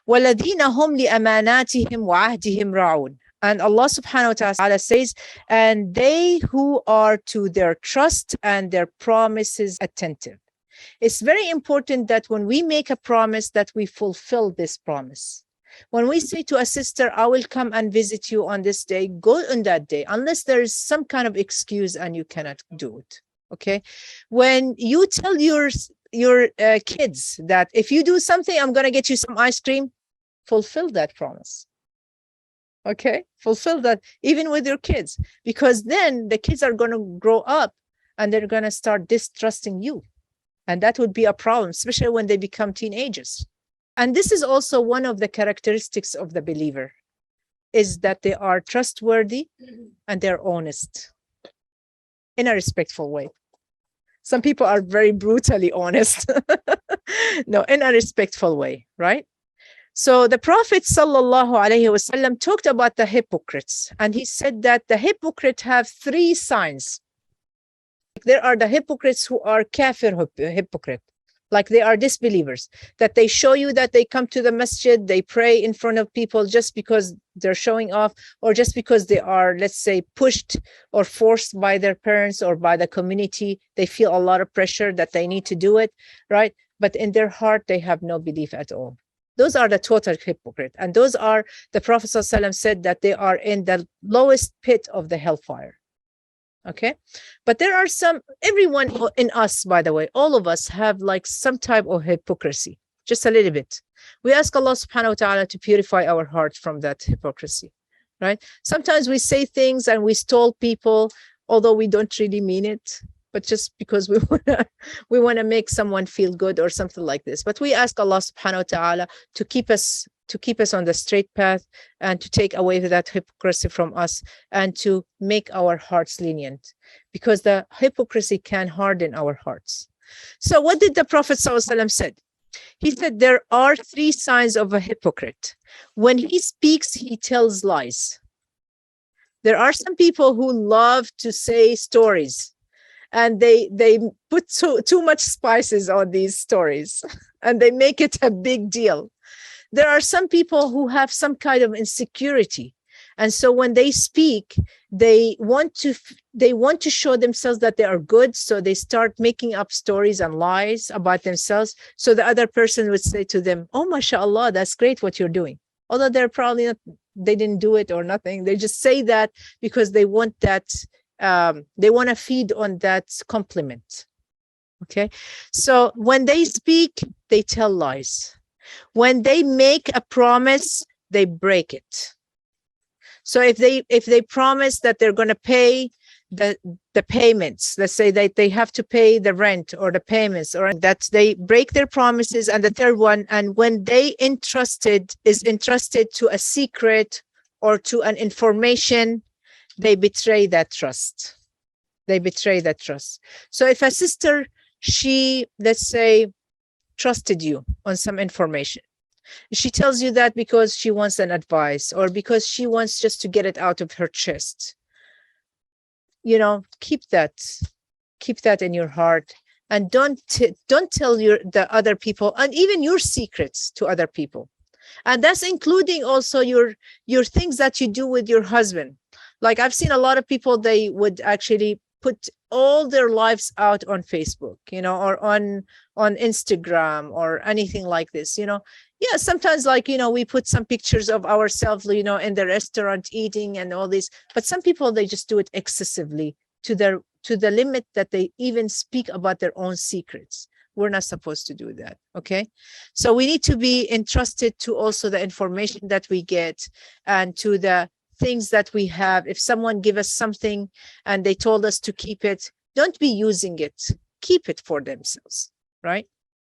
وَالَّذِينَ هُمْ لِأَمَانَاتِهِمْ وَعَهْدِهِمْ رَاعُونَ. And Allah subhanahu wa ta'ala says, and they who are to their trust and their promises attentive. It's very important that when we make a promise that we fulfill this promise. When we say to a sister, I will come and visit you on this day, go on that day, unless there is some kind of excuse and you cannot do it. Okay. When you tell your kids that if you do something, I'm going to get you some ice cream, fulfill that promise. Okay. Fulfill that even with your kids, because then the kids are going to grow up and they're going to start distrusting you. And that would be a problem, especially when they become teenagers. And this is also one of the characteristics of the believer, is that they are trustworthy and they're honest in a respectful way. Some people are very brutally honest. No, in a respectful way, right? So the Prophet ﷺ talked about the hypocrites, and he said that the hypocrite have 3 signs. There are the hypocrites who are kafir hypocrite, like they are disbelievers, that they show you that they come to the masjid, they pray in front of people just because they're showing off, or just because they are, let's say, pushed or forced by their parents or by the community. They feel a lot of pressure that they need to do it, right? But in their heart, they have no belief at all. Those are the total hypocrite. And those are, the Prophet ﷺ said that they are in the lowest pit of the hellfire. Okay. But there are some, everyone in us, by the way, all of us have like some type of hypocrisy, just a little bit. We ask Allah subhanahu wa ta'ala to purify our heart from that hypocrisy, right? Sometimes we say things and we stall people, although we don't really mean it, but just because we want to make someone feel good or something like this. But we ask Allah subhanahu wa ta'ala to keep us on the straight path, and to take away that hypocrisy from us, and to make our hearts lenient, because the hypocrisy can harden our hearts. So what did the Prophet ﷺ said? He said there are 3 signs of a hypocrite. When he speaks, he tells lies. There are some people who love to say stories, and they put too much spices on these stories and they make it a big deal. There are some people who have some kind of insecurity, and so when they speak, they want to show themselves that they are good, so they start making up stories and lies about themselves, so the other person would say to them, oh mashallah, that's great what you're doing, although they're probably not, they didn't do it or nothing. They just say that because they want that, they want to feed on that compliment. Okay, so when they speak, they tell lies. When they make a promise, they break it. So if they promise that they're going to pay the payments, let's say that they have to pay the rent or the payments, or that they break their promises. And the third one, and when they entrusted to a secret or to an information, they betray that trust. They betray that trust. So if a sister, she, let's say, trusted you on some information, she tells you that because she wants an advice, or because she wants just to get it out of her chest, keep that in your heart, and don't tell the other people, and even your secrets, to other people. And that's including also your things that you do with your husband. Like I've seen a lot of people, they would actually put all their lives out on Facebook, or on Instagram or anything like this, Yeah, sometimes we put some pictures of ourselves, in the restaurant eating and all this. But some people, they just do it excessively to the limit that they even speak about their own secrets. We're not supposed to do that. Okay. So we need to be entrusted to also the information that we get, and to the things that we have. If someone give us something and they told us to keep it, don't be using it. Keep it for themselves, right?